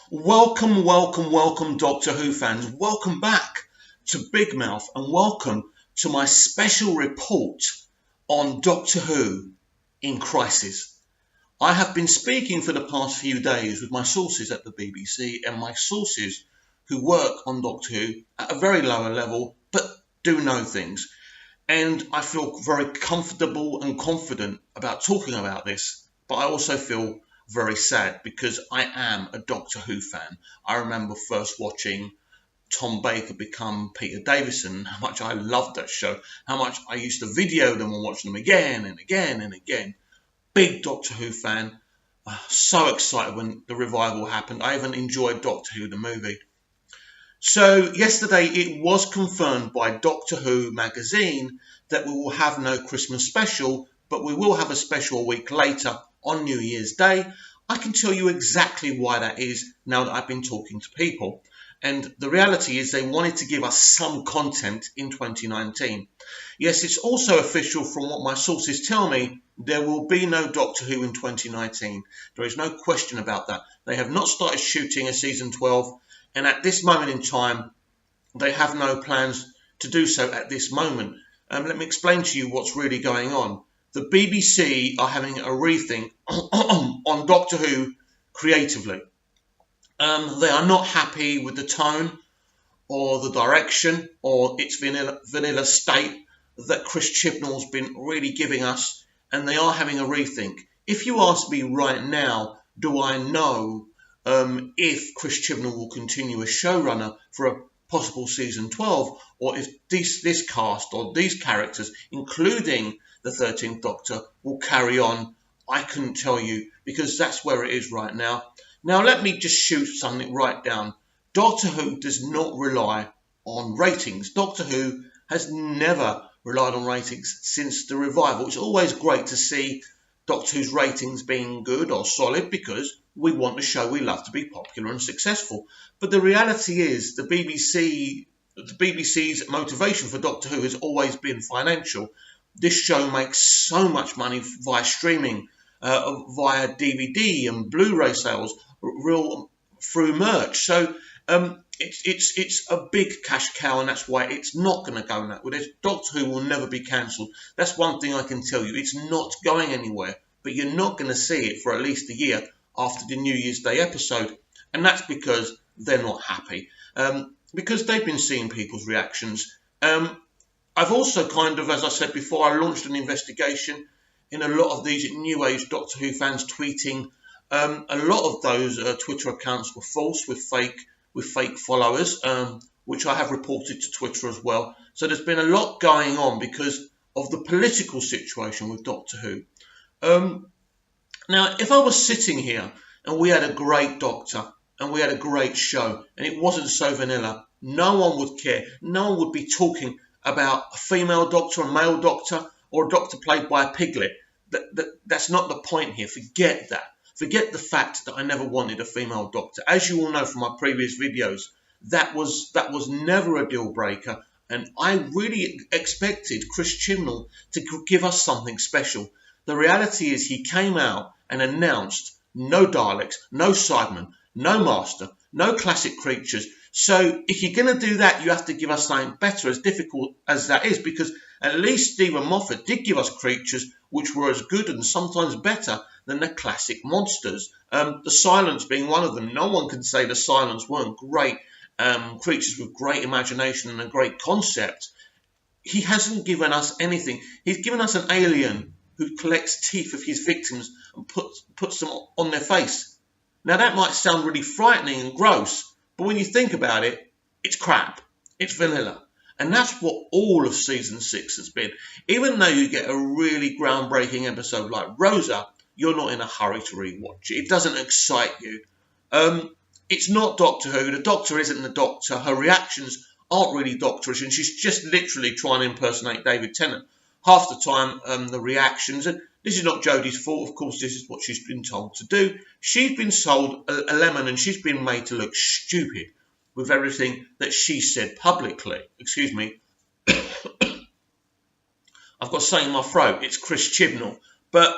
Welcome, welcome, welcome, Doctor Who fans. Welcome back to Big Mouth and welcome to my special report on Doctor Who in Crisis. I have been speaking for the past few days with my sources at the BBC and my sources who work on Doctor Who at a very lower level but do know things. And I feel very comfortable and confident about talking about this, but I also feel very sad because I am a Doctor Who fan. I remember first watching Tom Baker become Peter Davison, how much I loved that show, how much I used to video them and watch them again and again and again. Big Doctor Who fan. So excited when the revival happened. I even enjoyed Doctor Who, the movie. So yesterday it was confirmed by Doctor Who magazine that we will have no Christmas special, but we will have a special a week later on New Year's Day. I can tell you exactly why that is now that I've been talking to people. And the reality is they wanted to give us some content in 2019. Yes, it's also official from what my sources tell me. There will be no Doctor Who in 2019. There is no question about that. They have not started shooting a season 12. And at this moment in time, they have no plans to do so at this moment. Let me explain to you what's really going on. The BBC are having a rethink on Doctor Who creatively. They are not happy with the tone or the direction or its vanilla state that Chris Chibnall's been really giving us, and they are having a rethink. If you ask me right now, do I know if Chris Chibnall will continue as showrunner for a possible season 12, or if this cast or these characters, including the 13th Doctor, will carry on, I couldn't tell you, because that's where it is right now. Now let me just shoot something right down. Doctor Who does not rely on ratings. Doctor Who has never relied on ratings since the revival. It's always great to see Doctor Who's ratings being good or solid because we want the show we love to be popular and successful. But the reality is the BBC's motivation for Doctor Who has always been financial. This show makes so much money via streaming, via DVD and Blu-ray sales, through merch. So it's a big cash cow, and that's why it's not going to go that way. Doctor Who will never be cancelled. That's one thing I can tell you. It's not going anywhere, but you're not going to see it for at least a year after the New Year's Day episode, and that's because they're not happy, because they've been seeing people's reactions. I've also kind of, as I said before, I launched an investigation in a lot of these New Age Doctor Who fans tweeting. A lot of those Twitter accounts were false with fake followers, which I have reported to Twitter as well. So there's been a lot going on because of the political situation with Doctor Who. Now, if I was sitting here and we had a great Doctor and we had a great show and it wasn't so vanilla, no one would care. No one would be talking about a female Doctor, a male Doctor, or a Doctor played by a piglet. That's not the point here. Forget that. Forget the fact that I never wanted a female Doctor. As you all know from my previous videos, that was never a deal breaker, and I really expected Chris Chibnall to give us something special. The reality is he came out and announced no Daleks, no Cybermen, no Master, no classic creatures. So if you're going to do that, you have to give us something better, as difficult as that is, because at least Stephen Moffat did give us creatures which were as good and sometimes better than the classic monsters. The Silence being one of them. No one can say the Silence weren't great creatures with great imagination and a great concept. He hasn't given us anything. He's given us an alien who collects teeth of his victims and puts them on their face. Now that might sound really frightening and gross, but when you think about it, it's crap. It's vanilla. And that's what all of season 6 has been. Even though you get a really groundbreaking episode like Rosa, you're not in a hurry to rewatch it. It doesn't excite you. It's not Doctor Who. The Doctor isn't the Doctor. Her reactions aren't really doctorish, and she's just literally trying to impersonate David Tennant. Half the time, the reactions, and this is not Jodie's fault, of course, this is what she's been told to do. She's been sold a lemon, and she's been made to look stupid with everything that she said publicly. Excuse me. I've got something in my throat. It's Chris Chibnall. But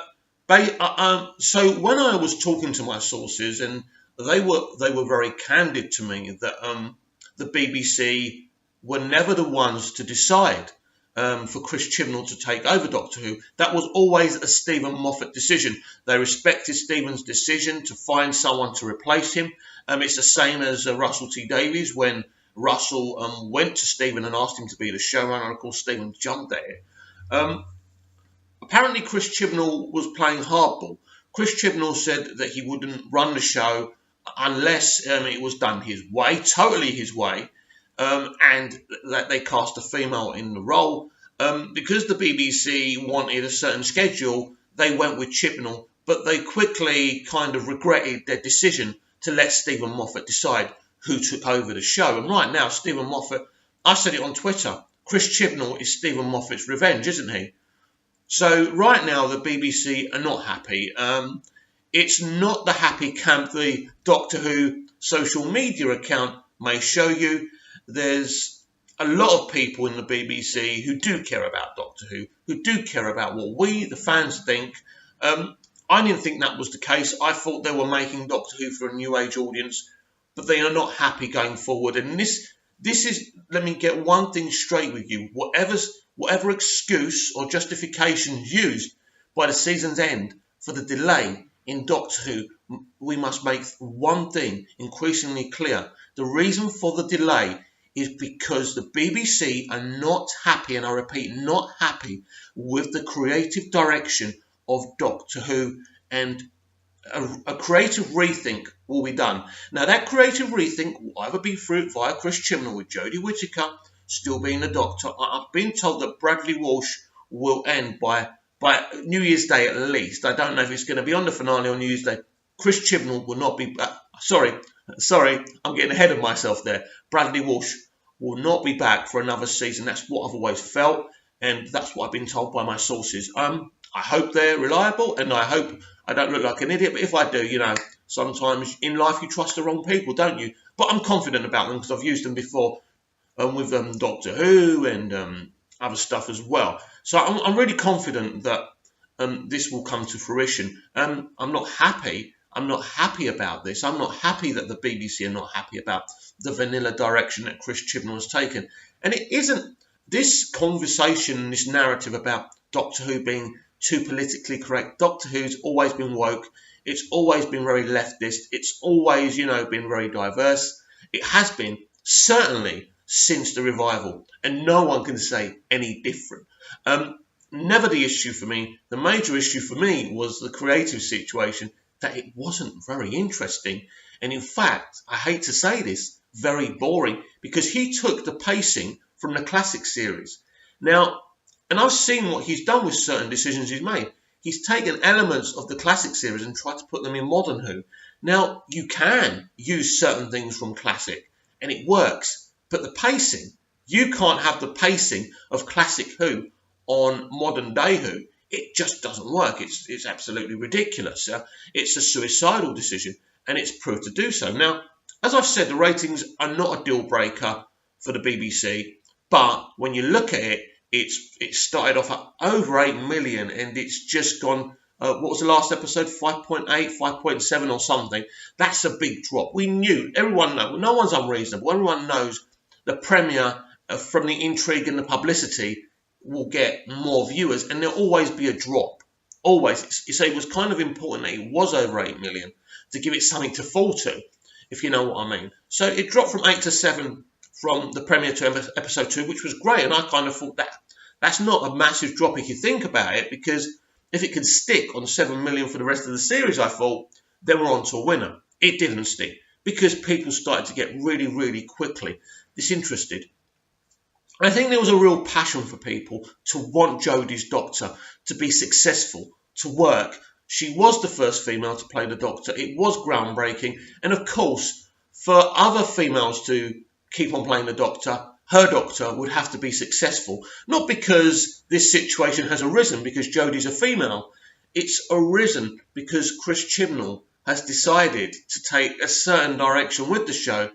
so when I was talking to my sources, and they were very candid to me that the BBC were never the ones to decide for Chris Chibnall to take over Doctor Who. That was always a Stephen Moffat decision. They respected Stephen's decision to find someone to replace him. It's the same as Russell T Davies when Russell went to Stephen and asked him to be the showrunner, and of course Stephen jumped at it. Apparently Chris Chibnall was playing hardball. Chris Chibnall said that he wouldn't run the show unless it was done his way, totally his way, and that they cast a female in the role. Because the BBC wanted a certain schedule, they went with Chibnall, but they quickly kind of regretted their decision to let Stephen Moffat decide who took over the show. And right now, Stephen Moffat, I said it on Twitter, Chris Chibnall is Stephen Moffat's revenge, isn't he? So right now, the BBC are not happy. It's not the happy camp the Doctor Who social media account may show you. There's a lot of people in the BBC who do care about Doctor who do care about what we, the fans, think. I didn't think that was the case. I thought they were making Doctor Who for a new age audience, but they are not happy going forward. And this is, let me get one thing straight with you. Whatever excuse or justification used by the season's end for the delay in Doctor Who, we must make one thing increasingly clear. The reason for the delay is because the BBC are not happy, and I repeat, not happy with the creative direction of Doctor Who, and a creative rethink will be done. Now, that creative rethink will either be through via Chris Chibnall with Jodie Whittaker still being the Doctor. I've been told that Bradley Walsh will end by New Year's Day at least. I don't know if it's going to be on the finale on New Year's Day. Chris Chibnall will not be back. Sorry, I'm getting ahead of myself there. Bradley Walsh will not be back for another season. That's what I've always felt, and that's what I've been told by my sources. I hope they're reliable, and I hope I don't look like an idiot, but if I do, sometimes in life you trust the wrong people, don't you? But I'm confident about them because I've used them before with Doctor Who and other stuff as well. So I'm really confident that this will come to fruition. I'm not happy. I'm not happy about this. I'm not happy that the BBC are not happy about the vanilla direction that Chris Chibnall has taken. And it isn't this conversation, this narrative about Doctor Who being too politically correct. Doctor Who's always been woke. It's always been very leftist. It's always, been very diverse. It has been, certainly, since the revival. And no one can say any different. Never the issue for me. The major issue for me was the creative situation, that it wasn't very interesting. And in fact, I hate to say this, very boring, because he took the pacing from the classic series. Now, and I've seen what he's done with certain decisions he's made. He's taken elements of the classic series and tried to put them in modern Who. Now, you can use certain things from classic, and it works. But the pacing, you can't have the pacing of classic Who on modern day Who. It just doesn't work. It's absolutely ridiculous. It's a suicidal decision, and it's proved to do so. Now, as I've said, the ratings are not a deal breaker for the BBC, but when you look at it, it started off at over 8 million, and it's just gone, what was the last episode, 5.8, 5.7 or something. That's a big drop. We knew, everyone knows, no one's unreasonable, everyone knows the premiere, from the intrigue and the publicity, will get more viewers, and there'll always be a drop. Always. So it was kind of important that it was over 8 million to give it something to fall to, if you know what I mean. So it dropped from 8 to 7 from the premiere to episode 2, which was great, and I kind of thought that's not a massive drop if you think about it, because if it could stick on 7 million for the rest of the series, I thought, then we're on to a winner. It didn't stick, because people started to get really, really quickly disinterested. I think there was a real passion for people to want Jodie's Doctor to be successful, to work. She was the first female to play the Doctor. It was groundbreaking. And of course, for other females to keep on playing the Doctor, her Doctor would have to be successful. Not because this situation has arisen because Jodie's a female. It's arisen because Chris Chibnall has decided to take a certain direction with the show,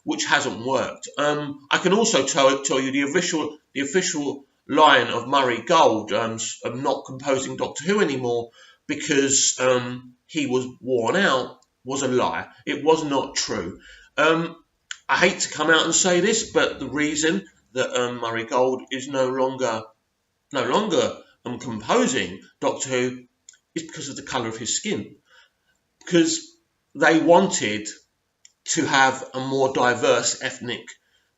which hasn't worked. I can also tell you the official line of Murray Gold not composing Doctor Who anymore because he was worn out, was a lie. It was not true. I hate to come out and say this, but the reason that Murray Gold is no longer composing Doctor Who is because of the colour of his skin. Because they wanted to have a more diverse ethnic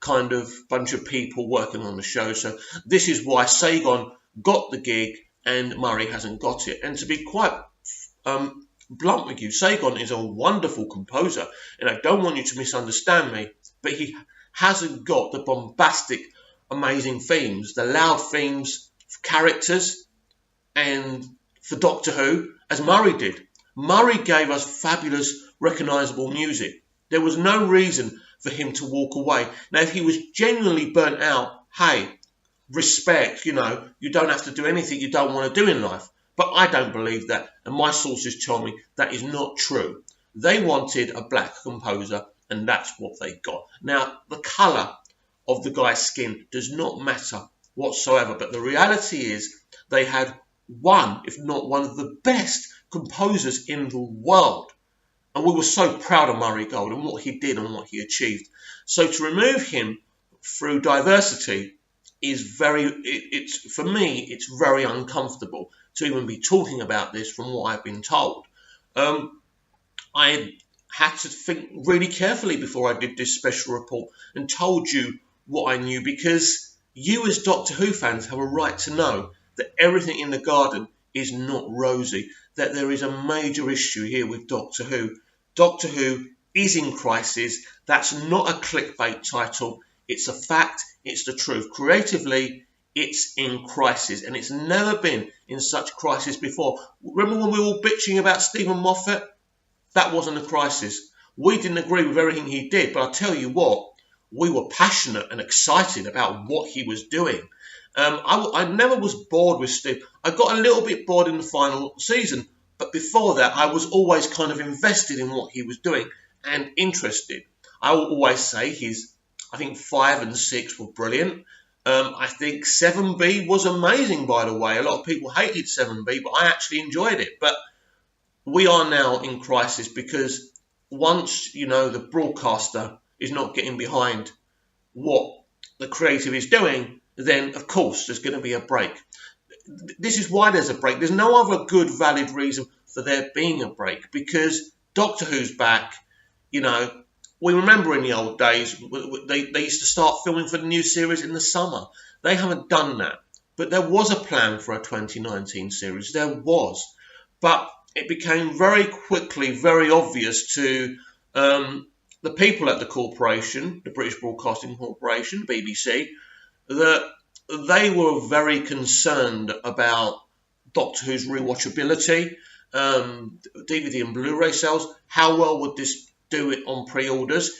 kind of bunch of people working on the show. So this is why Sagon got the gig and Murray hasn't got it. And to be quite blunt with you, Sagon is a wonderful composer, and I don't want you to misunderstand me, but he hasn't got the bombastic, amazing themes, the loud themes for characters and for Doctor Who as Murray did. Murray gave us fabulous, recognisable music. There was no reason for him to walk away. Now, if he was genuinely burnt out, hey, respect, you don't have to do anything you don't want to do in life. But I don't believe that, and my sources tell me that is not true. They wanted a black composer, and that's what they got. Now, the colour of the guy's skin does not matter whatsoever, but the reality is they had one, if not one of the best composers in the world. And we were so proud of Murray Gold and what he did and what he achieved. So to remove him through diversity is for me, it's very uncomfortable to even be talking about this from what I've been told. I had to think really carefully before I did this special report and told you what I knew, because you as Doctor Who fans have a right to know that everything in the garden is not rosy, that there is a major issue here with Doctor Who. Doctor Who is in crisis. That's not a clickbait title. It's a fact. It's the truth. Creatively, it's in crisis, and it's never been in such crisis before. Remember when we were all bitching about Stephen Moffat? That wasn't a crisis. We didn't agree with everything he did, but I'll tell you what, we were passionate and excited about what he was doing. I never was bored with Steve. I got a little bit bored in the final season, but before that, I was always kind of invested in what he was doing and interested. I will always say I think 5 and 6 were brilliant. I think 7B was amazing, by the way. A lot of people hated 7B, but I actually enjoyed it. But we are now in crisis because once, the broadcaster is not getting behind what the creative is doing, then, of course, there's going to be a break. This is why there's a break. There's no other good, valid reason for there being a break, because Doctor Who's back. We remember in the old days, they used to start filming for the new series in the summer. They haven't done that. But there was a plan for a 2019 series. There was. But it became very quickly very obvious to the people at the corporation, the British Broadcasting Corporation, BBC, that they were very concerned about Doctor Who's rewatchability, DVD and Blu-ray sales. How well would this do it on pre-orders?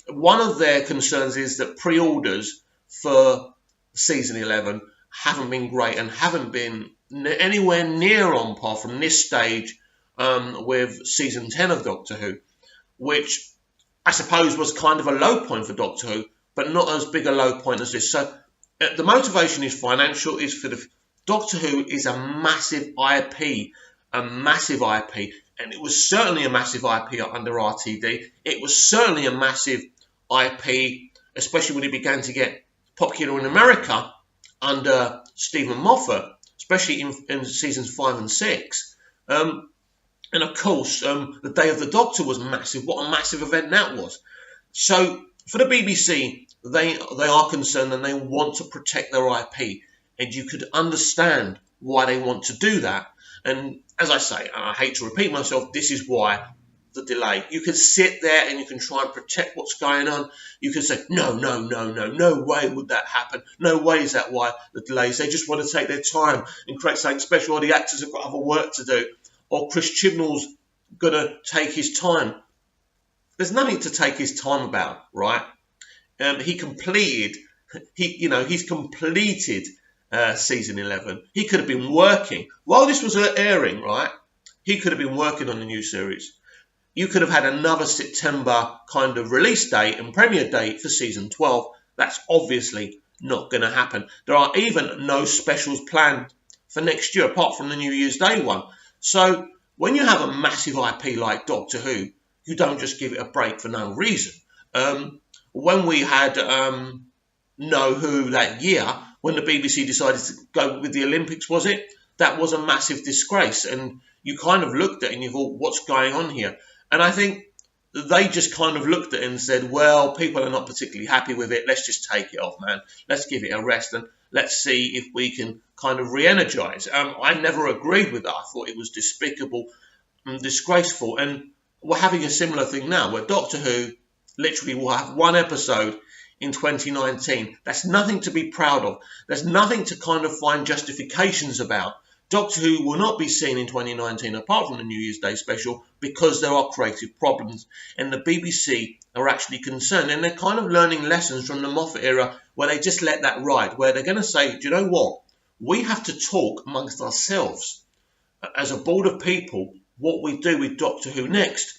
One of their concerns is that pre-orders for season 11 haven't been great and haven't been anywhere near on par from this stage with season 10 of Doctor Who, which I suppose was kind of a low point for Doctor Who, but not as big a low point as this. So the motivation is financial. Is for the Doctor Who is a massive IP, and it was certainly a massive IP under RTD. It was certainly a massive IP, especially when it began to get popular in America under Stephen Moffat, especially in seasons 5 and 6. And of course, the Day of the Doctor was massive. What a massive event that was. So for the BBC, they are concerned and they want to protect their IP. And you could understand why they want to do that. And as I say, I hate to repeat myself, this is why the delay. You can sit there and you can try and protect what's going on. You can say, no way would that happen. No way is that why the delays. They just want to take their time and create something special, or the actors have got other work to do, or Chris Chibnall's going to take his time. There's nothing to take his time about, right? He's completed season 11. He could have been working while this was airing, right? He could have been working on the new series. You could have had another September kind of release date and premiere date for season 12. That's obviously not going to happen. There are even no specials planned for next year apart from the New Year's Day one. So when you have a massive IP like Doctor Who, you don't just give it a break for no reason. When we had No Who that year, when the BBC decided to go with the Olympics, was it? That was a massive disgrace. And you kind of looked at it and you thought, what's going on here? And I think they just kind of looked at it and said, well, people are not particularly happy with it. Let's just take it off, man. Let's give it a rest and let's see if we can kind of re-energize. I never agreed with that. I thought it was despicable and disgraceful. And we're having a similar thing now where Doctor Who literally will have one episode in 2019. That's nothing to be proud of. There's nothing to kind of find justifications about. Doctor Who will not be seen in 2019 apart from the New Year's Day special because there are creative problems and the BBC are actually concerned, and they're kind of learning lessons from the Moffat era where they just let that ride, where they're going to say, do you know what? We have to talk amongst ourselves as a board of people what we do with Doctor Who next.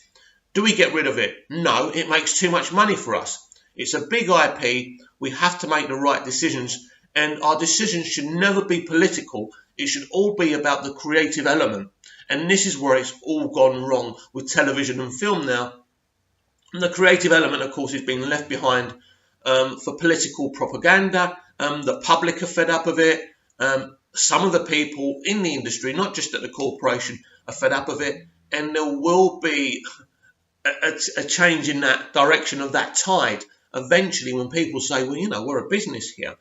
Do we get rid of it? No, it makes too much money for us. It's a big IP. We have to make the right decisions, and our decisions should never be political. It should all be about the creative element. And this is where it's all gone wrong with television and film now. And the creative element, of course, is being left behind for political propaganda. The public are fed up of it. Some of the people in the industry, not just at the corporation, are fed up of it. And there will be a change in that direction of that tide eventually when people say, well, you know, we're a business here.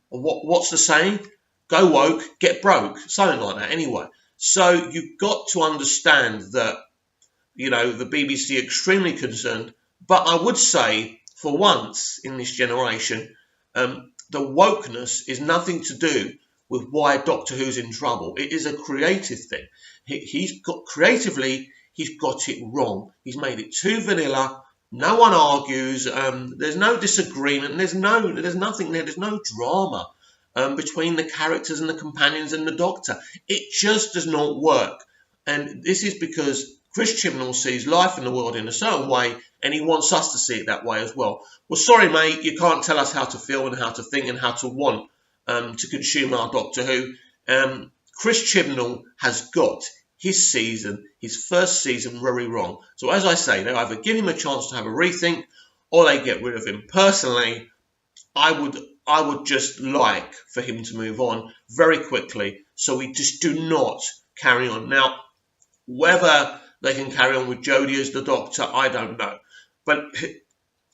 What's the saying? Go woke, get broke, something like that anyway. So you've got to understand that, you know, the BBC are extremely concerned. But I would say, for once in this generation, the wokeness is nothing to do with why Doctor Who's in trouble. It is a creative thing. He's got it wrong. He's made it too vanilla. No one argues. There's no disagreement. There's nothing there. There's no drama between the characters and the companions and the Doctor. It just does not work. And this is because Chris Chibnall sees life in the world in a certain way, and he wants us to see it that way as well. Well, sorry, mate, you can't tell us how to feel and how to think and how to want to consume our Doctor Who. Chris Chibnall has got his first season, very wrong. So as I say, they either give him a chance to have a rethink or they get rid of him. Personally, I would just like for him to move on very quickly so we just do not carry on. Now, whether they can carry on with Jodie as the Doctor, I don't know. But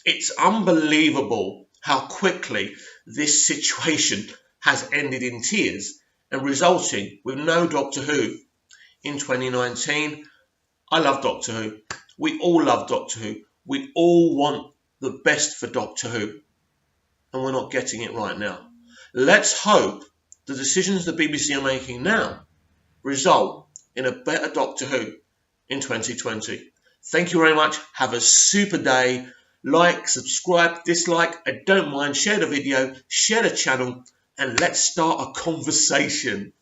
it's unbelievable how quickly this situation has ended in tears and resulting with no Doctor Who in 2019. I love Doctor Who. We all love Doctor Who. We all want the best for Doctor Who. And we're not getting it right now. Let's hope the decisions the BBC are making now result in a better Doctor Who in 2020. Thank you very much. Have a super day. Like, subscribe, dislike, I don't mind. Share the video, share the channel, and let's start a conversation.